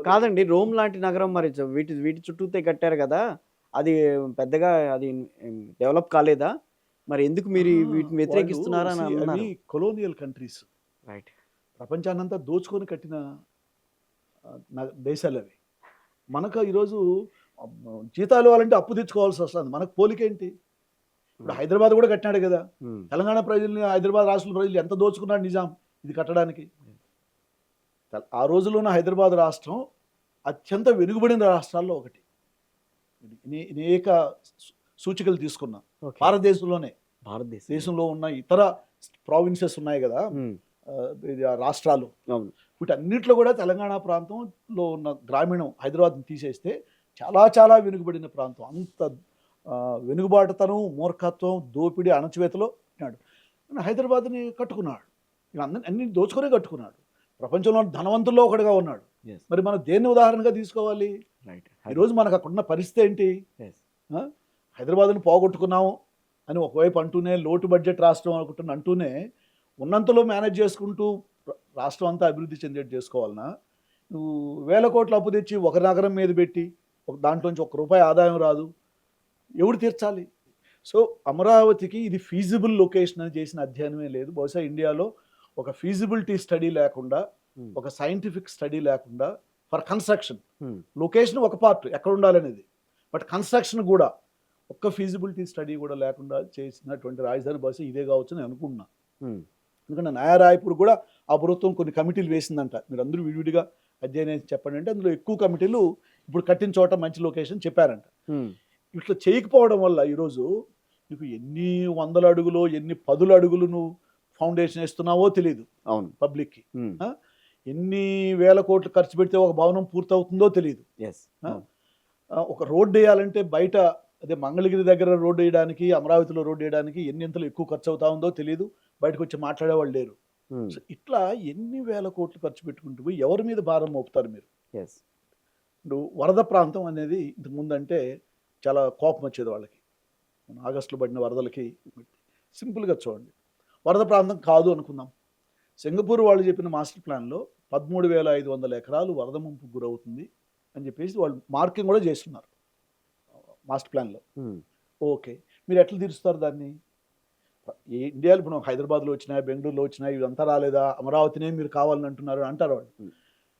కాదండి. రోమ్ లాంటి నగరం మరి వీటి వీటి చుట్టూతే కట్టారు గదా! అది పెద్దగా అది డెవలప్ కాలేదా? మరి ఎందుకు మీరు అహా! వీటిని వాళ్ళు వ్యతిరేకిస్తున్నారని అవి అన్నారు? Colonial countries. రైట్. ప్రపంచాన్నంతా దోచుకొని కట్టిన దేశాలవి. మనకు ఈరోజు జీతాలు ఇవ్వాలంటే అప్పు తెచ్చుకోవాల్సొస్తుంది. మనకు పోలికేంటి? ఇప్పుడు హ్మ్. హైదరాబాద్ గూడా కట్టినాడు గదా! హ్మ్. తెలంగాణ ప్రజల్ని, హైదరాబాద్ రాష్ట్ర ప్రజలు ఎంత దోచుకున్నాడు నిజాం ఇది కట్టడానికి. ఆ రోజుల్లోనే హైదరాబాద్ రాష్ట్రం అత్యంత వెనుకబడిన రాష్ట్రాల్లో ఒకటి. అనేక సూచికలు తీసుకున్నాం. ఓకే. భారతదేశంలోనే. భారతదేశంలో. దేశంలో ఉన్న ఇతర ప్రావిన్సెస్ ఉన్నాయి గదా! హ్మ్. ఇది రాష్ట్రాలు. అవును. వీటన్నిటిలో గూడా తెలంగాణ ప్రాంతంలో ఉన్న గ్రామీణం హైదరాబాద్‌ని తీసేస్తే చాలా చాలా వెనుకబడిన ప్రాంతం. అంత వెనుకబాటుతనం, మూర్ఖత్వం, దోపిడీ, అణచివేతలో ఉన్నాడు. హైదరాబాద్‌ని కట్టుకున్నాడు. ఇక అన్నీ దోచుకునే కట్టుకున్నాడు. ప్రపంచంలో ధనవంతుల్లో ఒకడుగా ఉన్నాడు. యెస్. మరి మనం దేన్ని ఉదాహరణగా తీసుకోవాలి? రైట్. ఈరోజు మనకు అక్కడున్న పరిస్థితి ఏంటి? యెస్. ఆ? హైదరాబాద్‌ని పోగొట్టుకున్నాము అని ఒకవైపు అంటూనే, లోటు బడ్జెట్ రాష్ట్రం అనుకుంటున్న అంటూనే, ఉన్నంతలో మేనేజ్ చేసుకుంటూ రాష్ట్రం అంతా అభివృద్ధి చెందేట్టు చేసుకోవాలనా? నువ్వు వేల కోట్ల అప్పు తెచ్చి ఒక నగరం మీద పెట్టి దాంట్లోంచి ₹1 ఆదాయం రాదు. ఎవడు తీర్చాలి? సో, అమరావతికి ఇది ఫీజిబుల్ లొకేషన్ అని చేసిన అధ్యయనమే లేదు. బహుశా ఇండియాలో ఒక ఫీజిబిలిటీ స్టడీ లేకుండా, హ్మ్. ఒక సైంటిఫిక్ స్టడీ లేకుండా ఫర్ కన్‌స్ట్రక్షన్, హ్మ్. లొకేషన్ ఒక పార్ట్ ఎక్కడుండాలనేది. బట్ కన్‌స్ట్రక్షన్ గూడా ఒక్క ఫీజిబిలిటీ స్టడీ గూడా లేకుండా చేసినటువంటి రాజధాని బహుశా ఇదే కావచ్చని అనుకుంటున్నా. హ్మ్. ఎందుకంటే నయా రాయ్‌పూర్ కూడా ఆ ప్రభుత్వం కొన్ని కమిటీలు వేసిందంట. మీరందరూ విడివిడిగా అధ్యయనం చేసి చెప్పండి అంటే, అందులో ఎక్కువ కమిటీలు ఇప్పుడు కట్టిన చోట మంచి లొకేషన్ చెప్పారంట. హ్మ్. ఇట్లా చేయకపోవడం వల్ల ఈరోజు నీకు ఎన్ని వందల అడుగులో, ఎన్ని పదుల అడుగులు నువ్వు ఫౌండేషన్ ఏస్తున్నావో తెలీదు అవును. పబ్లిక్‌కి. హ్మ్. ఆ! ఎన్ని వేల కోట్లు ఖర్చు పెడితే ఒక భవనం పూర్తవుతుందో తెలీదు. యెస్. ఆ! అవును. ఒక రోడ్డేయాలంటే బయట అదే మంగళగిరి దగ్గర రోడ్డేయడానికి, అమరావతిలో రోడ్డేయడానికి ఎన్నింతలు ఎక్కువ ఖర్చవుతా ఉందో తెలీదు. బయటకొచ్చి మాట్లాడేవాళ్ళు లేరు. హ్మ్. సో, ఇట్లా ఎన్ని వేల కోట్లు ఖర్చు పెట్టుకుంటూ పోయి ఎవరి మీద భారం మోపుతారు మీరు? యెస్. ఇప్పుడు వరద ప్రాంతం అనేది ఇంతకుముందంటే చాలా కోపం వచ్చేది వాళ్ళకి. ఆగస్టులో పడిన వరదలకి సింపుల్‌గా చూడండి. వరద ప్రాంతం కాదు అనుకుందాం. సింగపూర్ వాళ్ళు చెప్పిన మాస్టర్ ప్లాన్‌లో 13,500 ఎకరాలు వరద ముంపుకు గురవుతుంది అని చెప్పేసి వాళ్ళు మార్కింగ్ కూడా చేస్తున్నారు మాస్టర్ ప్లాన్‌లో. హ్మ్. ఓకే. మీరు ఎట్లా తీరుస్తారు దాన్ని? ఇండియాలో ఇప్పుడు హైదరాబాద్‌లో వచ్చినాయి, బెంగుళూరులో వచ్చినాయి, ఇవంతా రాలేదా? అమరావతినే మీరు కావాలని అంటున్నారు అంటారు వాళ్ళు. హ్మ్.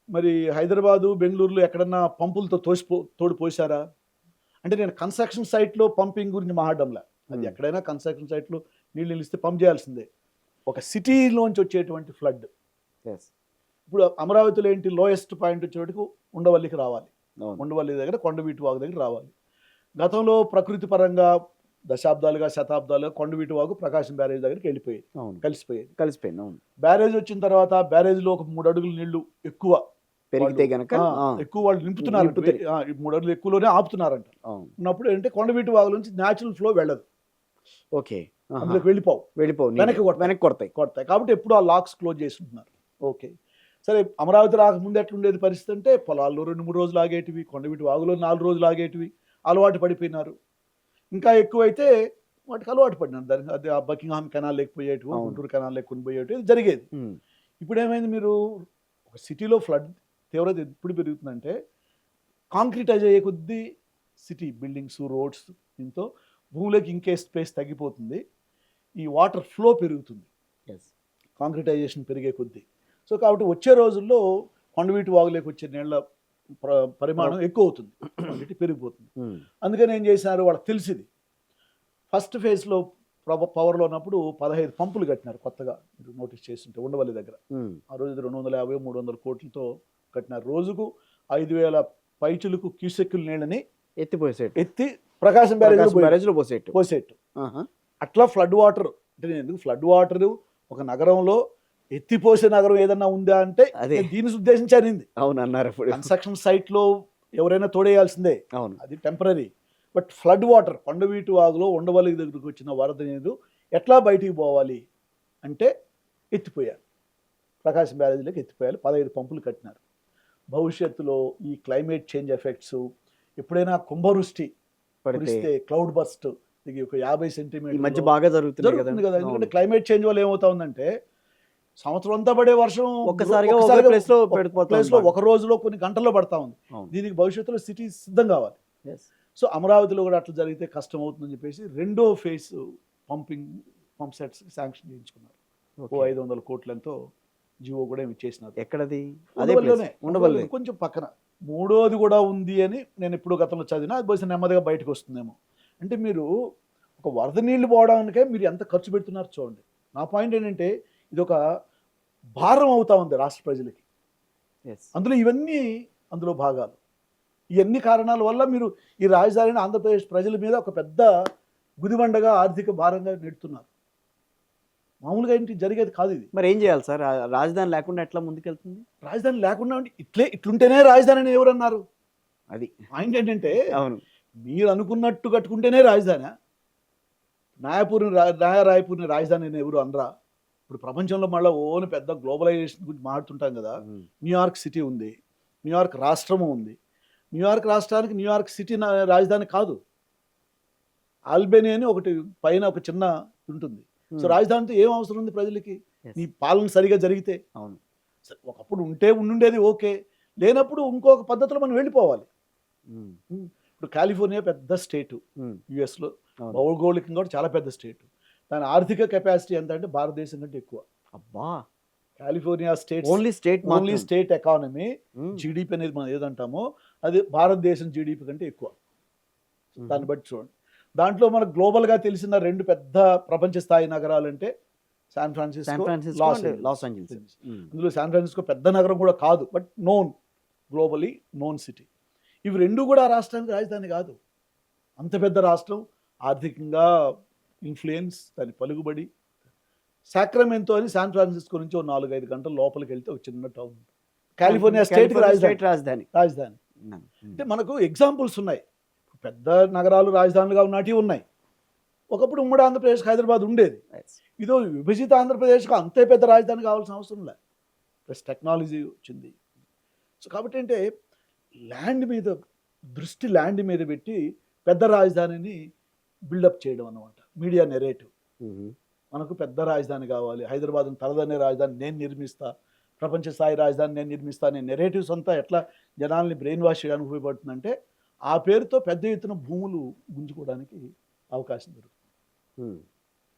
మరి హైదరాబాదు, బెంగుళూరులో ఎక్కడన్నా పంపులతో తోడు పోసారా? అంటే నేను కన్‌స్ట్రక్షన్ సైట్‌లో పంపింగ్ గురించి మాట్లాడడంలా. అది హ్మ్. ఎక్కడైనా కన్‌స్ట్రక్షన్ సైట్‌లో నీళ్ళు నిలిస్తే పంప్ చేయాల్సిందే. ఒక సిటీలోంచి వచ్చేటువంటి ఫ్లడ్. యెస్. ఇప్పుడు అమరావతిలో ఏంటి లోయెస్ట్ పాయింట్ వచ్చేటప్పటికి ఉండవల్లికి రావాలి. అవును. ఉండవల్లి దగ్గర కొండవీటి వాగు దగ్గర రావాలి. గతంలో ప్రకృతి పరంగా దశాబ్దాలుగా, శతాబ్దాలుగా కొండవీటి వాగు ప్రకాశం బ్యారేజ్ దగ్గరికి వెళ్ళిపోయేది. అవును. కలిసిపోయేది. కలిసిపోయింది. అవును. బ్యారేజ్ వచ్చిన తర్వాత బ్యారేజ్‌లో ఒక 3 అడుగులు నీళ్లు ఎక్కువ వాళ్ళు పెరిగితే గనక ఎక్కువ వాళ్ళు నింపుతున్నారంట. నింపుతాయి. 3 అడుగులు ఎక్కువలోనే ఆపుతున్నారంట. అవును. ఉన్నప్పుడు ఏంటంటే కొండవీటి వాగు నుంచి న్యాచురల్ ఫ్లో వెళ్ళదు. ఓకే. ఆహా! అందులోకి వెళ్ళిపోవు. వెళ్ళిపోవు నీళ్ళు. వెనక్కి కొడతాయి. వెనక్కి కొడతాయి. కొడతాయి. కాబట్టి ఎప్పుడు ఆ లాక్స్ క్లోజ్ చేసి ఉంటున్నారు. ఓకే. సరే అమరావతి రాకముందు ఎట్లుండేది పరిస్థితి అంటే పొలాల్లో 2, 3 రోజులు ఆగేటివి. కొండవీటి వాగులో 4 రోజులు ఆగేటివి. అలవాటు పడిపోయినారు. ఇంకా ఎక్కువైతే వాటికి అలవాటు పడినారు. దానికి అది ఆ బకింగ్‌హామ్ కెనాల్ లేకపోయేటివో, అవును. గుంటూరు కెనాల్ లేకుండా పోయేటివి ఇది జరిగేది. హ్మ్. ఇప్పుడేమైంది మీరు ఒక సిటీలో ఫ్లడ్ తీవ్రత ఎప్పుడు పెరుగుతుందంటే కాంక్రీటైజ్ అయ్యే కొద్దీ సిటీ బిల్డింగ్స్, రోడ్స్ దీంతో భూమిలోకి ఇంకే స్పేస్ తగ్గిపోతుంది. ఈ వాటర్ ఫ్లో పెరుగుతుంది. యెస్. కాంక్రిటైజేషన్ పెరిగే కొద్దీ. సో, కాబట్టి వచ్చే రోజుల్లో కొండవీటి వాగులోకి వచ్చే నీళ్ల పరిమాణం ఎక్కువవుతుంది. క్వాంటిటీ పెరిగిపోతుంది. హ్మ్. అందుకని ఏం చేశారు వాళ్ళకి తెలిసింది. ఫస్ట్ ఫేజ్‌లో పవర్‌లో ఉన్నప్పుడు 15 పంపులు కట్టినారు కొత్తగా. మీరు నోటీస్ చేసుంటే ఉండవల్లి దగ్గర. హ్మ్. ఆ రోజు 250, 300 కోట్లతో కట్టినారు. రోజుకు 5,000 పైచిలుకు క్యూసెక్కుల నీళ్ళని ఎత్తిపోసేట్టు. ఎత్తి ప్రకాశం బ్యారేజ్‌లో ప్రకాశం బ్యారేజ్‌లో పోసేట్టు. పోసేట్టు. ఆహా! అట్లా ఫ్లడ్ వాటర్ అంటే నేను ఎందుకు ఫ్లడ్ వాటరు ఒక నగరంలో ఎత్తిపోసే నగరం ఏదన్నా ఉందా అంటే అదే. నేను దీన్ని ఉద్దేశించి అనింది. అవును అన్నారప్పుడు. కన్‌స్ట్రక్షన్ సైట్‌లో ఎవరైనా తోడేయాల్సిందే. అవును. అది టెంపరరీ. బట్ ఫ్లడ్ వాటర్ కొండవీటి వాగులో ఉండవల్లి దగ్గరికి వచ్చిన వరద నీరు ఎట్లా బయటికి పోవాలి అంటే ఎత్తిపోయారు. ప్రకాశం బ్యారేజ్‌లోకి ఎత్తిపోయాలి. 15 పంపులు కట్టినారు. భవిష్యత్తులో ఈ క్లైమేట్ చేంజ్ ఎఫెక్ట్స్ ఎప్పుడైనా కుంభవృష్టి పడితే కురిస్తే క్లౌడ్ బర్స్ట్ ఇది ఒక 50 ఈ మధ్య సెంటీమీటర్‌లో బాగా జరుగుతున్నాయి జరుగుతుంది గదండీ! కదా! ఎందుకంటే అవును. క్లైమేట్ చేంజ్ వల్ల ఏమవుతా ఉందంటే, సంవత్సరం అంతా పడే వర్షం ఒక్కసారిగా ఒకే ప్లేస్ లో పెడిపోతుంది ప్లేస్ లో ఒక రోజులో కొన్ని గంటల్లో పడతా ఉంది. అవును. దీనికి భవిష్యత్తులో సిటీ సిద్ధం కావాలి. Yes. సో అమరావతిలో కూడా అట్లా జరిగితే కష్టం అవుతుందని చెప్పేసి రెండో ఫేజ్ పంప్ సెట్స్ శాంక్షన్ చేయించుకున్నారు. Okay. 500 కోట్లతో జియో కూడా ఇచ్చేసినారు. ఎక్కడది? అదే ఉండవల్లిలోనే, ఉండవల్లి. కొంచెం పక్కన. మూడోది కూడా ఉంది అని నేను ఎప్పుడు గతంలో చదివినా, అది బహుశా నెమ్మదిగా బయటకు వస్తుందేమో. అంటే మీరు ఒక వరద నీళ్లు పోవడానికే మీరు ఎంత ఖర్చు పెడుతున్నారు చూడండి. నా పాయింట్ ఏంటంటే ఇది ఒక భారం అవుతా ఉంది రాష్ట్ర ప్రజలకి. Yes. అందులో ఇవన్నీ అందులో భాగాలు. ఇవన్నీ కారణాల వల్ల మీరు ఈ రాజధానిని ఆంధ్రప్రదేశ్ ప్రజల మీద ఒక పెద్ద గుదిబండగా ఆర్థిక భారంగా నెడుతున్నారు. మామూలుగా ఏంటి జరిగేది కాదు ఇది. మరి ఏం చేయాలి సార్? రాజధాని లేకుండా ఎట్లా ముందుకెళ్తుంది? రాజధాని లేకుండా ఉండి ఇట్లుంటేనే రాజధాని అని ఎవరన్నారు? అది పాయింట్ ఏంటంటే అవును. మీరు అనుకున్నట్టు కట్టుకుంటేనే రాజధాని. రాయపూర్ని రాజధాని అని ఎవరు అనరా? ఇప్పుడు ప్రపంచంలో మళ్ళీ ఓన్ పెద్ద గ్లోబలైజేషన్ గురించి మాట్లాడుతుంటాం కదా. న్యూయార్క్ సిటీ ఉంది, న్యూయార్క్ రాష్ట్రము ఉంది. న్యూయార్క్ రాష్ట్రానికి న్యూయార్క్ సిటీ రాజధాని కాదు. ఆల్బెనీ అని ఒకటి పైన ఒక చిన్న ఉంటుంది. సో రాజధానితో ఏం అవసరం ఉంది ప్రజలకి? నీ పాలన సరిగా జరిగితే. అవును. ఒకప్పుడు ఉండుండేది ఓకే, లేనప్పుడు ఇంకొక పద్ధతిలో మనం వెళ్ళిపోవాలి. ఇప్పుడు కాలిఫోర్నియా పెద్ద స్టేటు యుఎస్లో, భౌగోళికంగా కూడా చాలా పెద్ద స్టేట్. దాని ఆర్థిక కెపాసిటీ ఎంత అంటే భారతదేశం కంటే ఎక్కువ. అబ్బా, California state only state economy GDP అనేది మనం ఏదంటామో అది భారతదేశం జీడిపి కంటే ఎక్కువ. దాన్ని బట్టి చూడండి. దాంట్లో మనకు గ్లోబల్గా తెలిసిన రెండు పెద్ద ప్రపంచ స్థాయి నగరాలు అంటే శాన్ ఫ్రాన్సిస్కో, లాస్ ఏంజల్స్. అందులో శాన్ ఫ్రాన్సిస్కో పెద్ద నగరం కూడా కాదు, బట్ గ్లోబలీ నోన్ సిటీ. ఇవి రెండు కూడా రాష్ట్రానికి రాజధాని కాదు. అంత పెద్ద రాష్ట్రం, ఆర్థికంగా ఇన్ఫ్లుయెన్స్, దాని పలుకుబడి. సాక్రమెంటో అని శాన్ ఫ్రాన్సిస్కో నుంచి 4-5 గంటల లోపలికి వెళ్తే ఒక చిన్న టౌన్. కాలిఫోర్నియా స్టేట్ రాజధాని. అంటే మనకు ఎగ్జాంపుల్స్ ఉన్నాయి. పెద్ద నగరాలు రాజధానులుగా ఉన్నటివి ఉన్నాయి. ఒకప్పుడు ఉమ్మడి ఆంధ్రప్రదేశ్ హైదరాబాద్ ఉండేది. ఇదో విభజిత ఆంధ్రప్రదేశ్కి అంతే పెద్ద రాజధాని కావాల్సిన అవసరం లేదు. ప్లస్ టెక్నాలజీ వచ్చింది. సో కాబట్టి అంటే ల్యాండ్ మీద పెట్టి పెద్ద రాజధానిని బిల్డప్ చేయడం అన్నమాట. Media narrative. మనకు పెద్ద రాజధాని కావాలి, హైదరాబాద్ను తలదన్నే రాజధాని నేను నిర్మిస్తా, ప్రపంచ స్థాయి రాజధాని నేను నిర్మిస్తా అనే నెరేటివ్స్ అంతా ఎట్లా జనాల్ని బ్రెయిన్ వాష్ చేయడానికి ఉపయోగపడుతుందంటే ఆ పేరుతో పెద్ద ఎత్తున భూములు గుంజుకోవడానికి అవకాశం దొరుకుతుంది.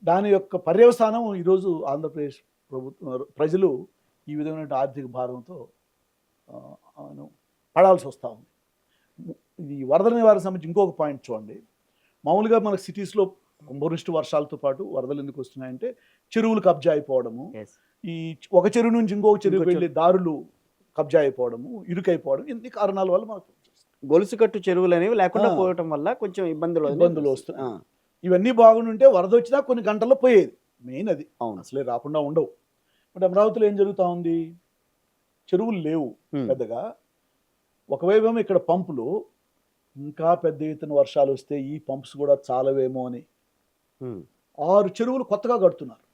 దాని యొక్క పర్యవసానం ఈరోజు ఆంధ్రప్రదేశ్ ప్రజలు ఈ విధమైన ఆర్థిక భారంతో పడాల్సి వస్తూ ఉంది. ఇది వరద నివారణ సంబంధించి ఇంకొక పాయింట్ చూడండి. మామూలుగా మనకు సిటీస్లో కుంభవృష్టి వర్షాలతో పాటు వరదలు ఎందుకు వస్తున్నాయంటే చెరువులు కబ్జా అయిపోవడము, ఈ ఒక చెరువు నుంచి ఇంకొక చెరువు వెళ్ళే దారులు కబ్జా అయిపోవడము, ఇరుకైపోవడం, ఇన్ని కారణాల వల్ల మనకు గొలుసు కట్టు చెరువులు అనేవి లేకుండా పోవటం వల్ల కొంచెం ఇబ్బందులు వస్తున్నాయి. ఇవన్నీ బాగుంటే వరద వచ్చినా కొన్ని గంటల్లో పోయేది. మెయిన్ అది. అసలే రాకుండా ఉండవు. బట్ అమరావతిలో ఏం జరుగుతూ ఉంది? చెరువులు లేవు పెద్దగా. ఒకవైపు ఏమో ఇక్కడ పంపులు, ఇంకా పెద్ద ఎత్తున వర్షాలు వస్తే ఈ పంప్స్ కూడా చాలవేమో అని 6 చెరువులు కొత్తగా కడుతున్నారు.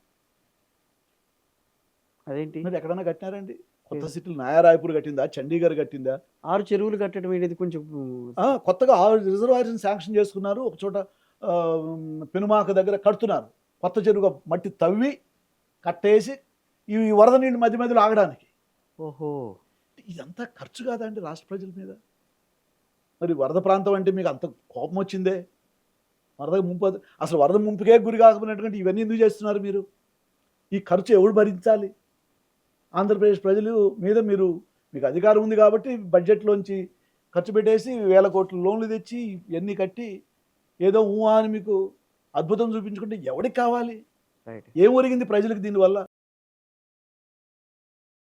అదేంటి? మరి ఎక్కడైనా కట్టినారండి? కొత్త సిటీలు రాయపూర్ కట్టిందా, చండీగఢ్ కట్టిందా? 6 చెరువులు కట్టడం అనేది కొంచెం కొత్తగా 6 రిజర్వాయర్స్ శాంక్షన్ చేసుకున్నారు. ఒక చోట పెనుమాక దగ్గర కడుతున్నారు. కొత్త చెరువుగా మట్టి తవ్వి కట్టేసి ఈ వరద నీళ్ళు మధ్య మధ్యలో ఆగడానికి. ఓహో, ఇదంతా ఖర్చు కాదండి రాష్ట్ర ప్రజల మీద? మరి వరద ప్రాంతం అంటే మీకు అంత కోపం వచ్చిందే? వరద ముంపు, అసలు వరద ముంపుకే గురి కాకపోయినటువంటి ఇవన్నీ ఎందుకు చేస్తున్నారు మీరు? ఈ ఖర్చు ఎవడు భరించాలి? ఆంధ్రప్రదేశ్ ప్రజలు మీద మీకు అధికారం ఉంది కాబట్టి బడ్జెట్లోంచి ఖర్చు పెట్టేసి 1000 కోట్ల లోన్లు తెచ్చి ఇవన్నీ కట్టి ఏదో అని మీకు అద్భుతం చూపించుకుంటే ఎవరికి కావాలి? ఏం ఒరిగింది ప్రజలకు దీనివల్ల?